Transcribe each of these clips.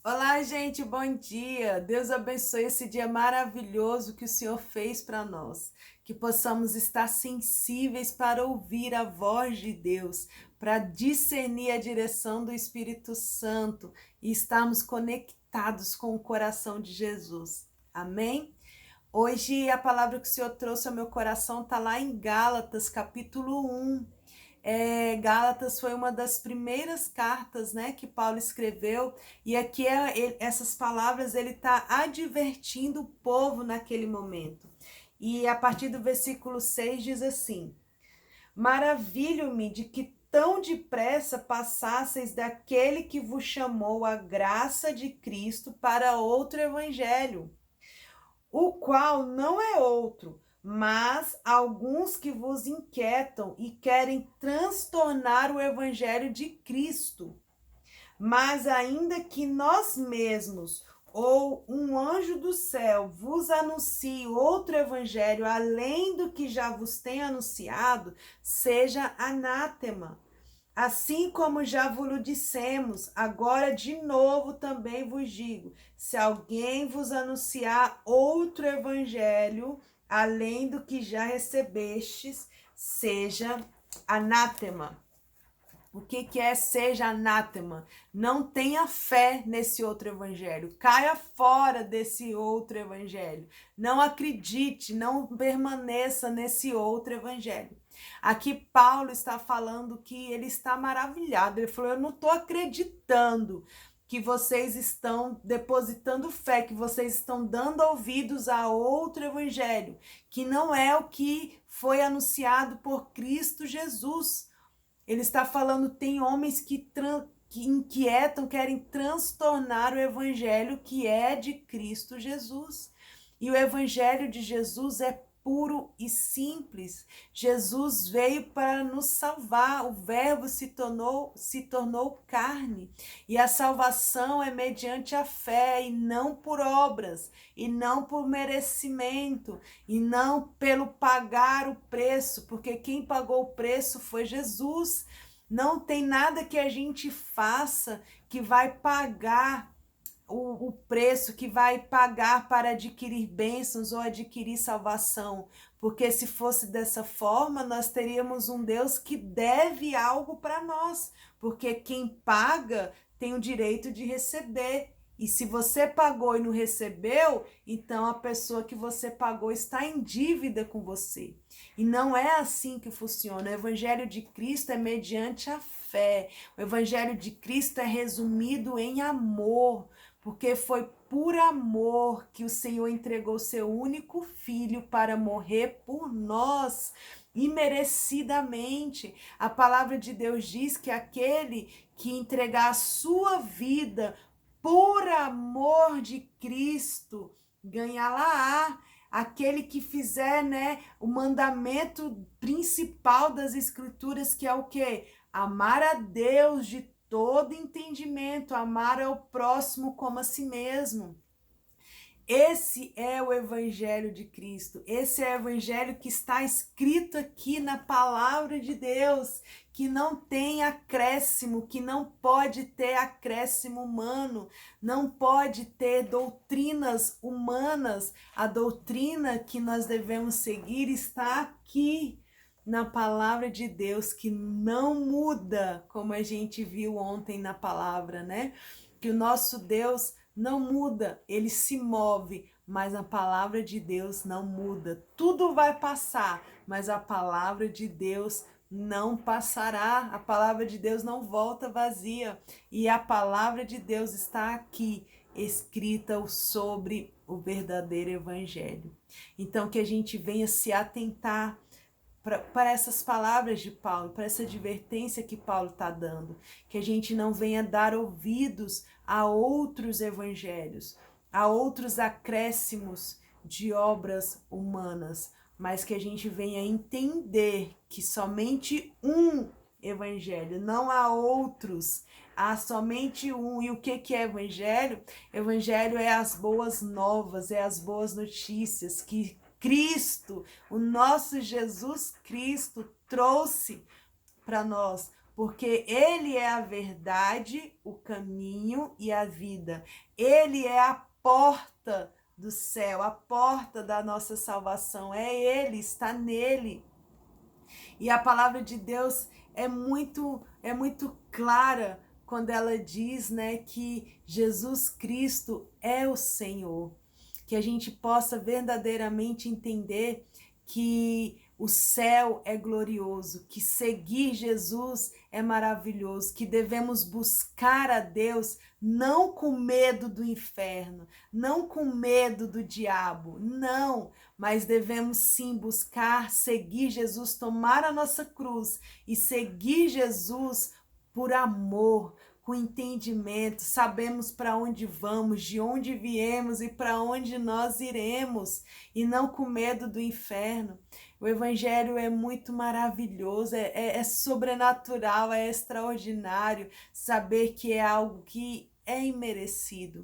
Olá, gente, bom dia. Deus abençoe esse dia maravilhoso que o Senhor fez para nós. Que possamos estar sensíveis para ouvir a voz de Deus, para discernir a direção do Espírito Santo e estarmos conectados com o coração de Jesus. Amém? Hoje a palavra que o Senhor trouxe ao meu coração está lá em Gálatas, capítulo 1. Gálatas foi uma das primeiras cartas, né, que Paulo escreveu, e aqui essas palavras ele está advertindo o povo naquele momento. E a partir do versículo 6 diz assim: Maravilho-me de que tão depressa passasseis daquele que vos chamou a graça de Cristo para outro evangelho, o qual não é outro, mas alguns que vos inquietam e querem transtornar o evangelho de Cristo. Mas ainda que nós mesmos ou um anjo do céu vos anuncie outro evangelho além do que já vos tem anunciado, seja anátema. Assim como já vos dissemos, agora de novo também vos digo: se alguém vos anunciar outro evangelho, além do que já recebestes, seja anátema. O que é seja anátema? Não tenha fé nesse outro evangelho. Caia fora desse outro evangelho. Não acredite, não permaneça nesse outro evangelho. Aqui Paulo está falando que ele está maravilhado. Ele falou: eu não estou acreditando que vocês estão depositando fé, que vocês estão dando ouvidos a outro evangelho, que não é o que foi anunciado por Cristo Jesus. Ele está falando, tem homens que inquietam, querem transtornar o evangelho que é de Cristo Jesus. E o evangelho de Jesus é puro e simples. Jesus veio para nos salvar. O Verbo se tornou carne. E a salvação é mediante a fé e não por obras, e não por merecimento, e não pelo pagar o preço, porque quem pagou o preço foi Jesus. Não tem nada que a gente faça que vai pagar o preço, que vai pagar para adquirir bênçãos ou adquirir salvação. Porque se fosse dessa forma, nós teríamos um Deus que deve algo para nós. Porque quem paga tem o direito de receber. E se você pagou e não recebeu, então a pessoa que você pagou está em dívida com você. E não é assim que funciona. O Evangelho de Cristo é mediante a fé. O Evangelho de Cristo é resumido em amor, porque foi por amor que o Senhor entregou seu único filho para morrer por nós, imerecidamente. A palavra de Deus diz que aquele que entregar a sua vida por amor de Cristo, ganhá-la-á. Aquele que fizer, né, o mandamento principal das escrituras, que é o quê? Amar a Deus de todo entendimento, amar ao próximo como a si mesmo. Esse é o Evangelho de Cristo, esse é o Evangelho que está escrito aqui na palavra de Deus, que não tem acréscimo, que não pode ter acréscimo humano, não pode ter doutrinas humanas. A doutrina que nós devemos seguir está aqui na palavra de Deus, que não muda, como a gente viu ontem na palavra, né? Que o nosso Deus não muda, ele se move, mas a palavra de Deus não muda. Tudo vai passar, mas a palavra de Deus não passará. A palavra de Deus não volta vazia. E a palavra de Deus está aqui, escrita sobre o verdadeiro evangelho. Então, que a gente venha se atentar para essas palavras de Paulo, para essa advertência que Paulo está dando, que a gente não venha dar ouvidos a outros evangelhos, a outros acréscimos de obras humanas, mas que a gente venha entender que somente um evangelho, não há outros, há somente um. E o que é evangelho? Evangelho é as boas novas, é as boas notícias que Cristo, o nosso Jesus Cristo, trouxe para nós, porque Ele é a verdade, o caminho e a vida. Ele é a porta do céu, a porta da nossa salvação. É Ele, está nele. E a palavra de Deus é muito clara quando ela diz, né, que Jesus Cristo é o Senhor. Que a gente possa verdadeiramente entender que o céu é glorioso, que seguir Jesus é maravilhoso, que devemos buscar a Deus não com medo do inferno, não com medo do diabo, não, mas devemos sim buscar, seguir Jesus, tomar a nossa cruz e seguir Jesus por amor, com entendimento, sabemos para onde vamos, de onde viemos e para onde nós iremos, e não com medo do inferno. O Evangelho é muito maravilhoso, é sobrenatural, é extraordinário saber que é algo que é imerecido.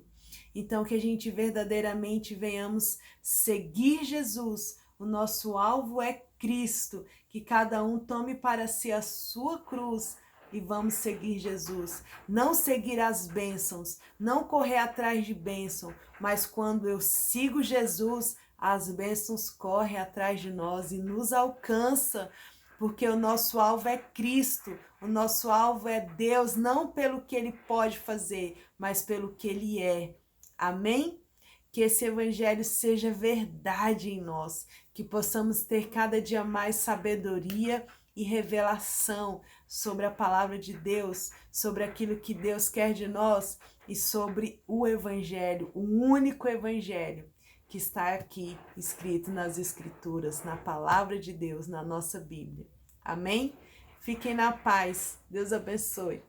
Então, que a gente verdadeiramente venhamos seguir Jesus. O nosso alvo é Cristo, que cada um tome para si a sua cruz e vamos seguir Jesus. Não seguir as bênçãos, não correr atrás de bênção, mas quando eu sigo Jesus, as bênçãos correm atrás de nós e nos alcança, porque o nosso alvo é Cristo, o nosso alvo é Deus, não pelo que Ele pode fazer, mas pelo que Ele é. Amém? Que esse evangelho seja verdade em nós, que possamos ter cada dia mais sabedoria e revelação sobre a palavra de Deus, sobre aquilo que Deus quer de nós e sobre o evangelho, o único evangelho que está aqui escrito nas escrituras, na palavra de Deus, na nossa Bíblia. Amém? Fiquem na paz. Deus abençoe.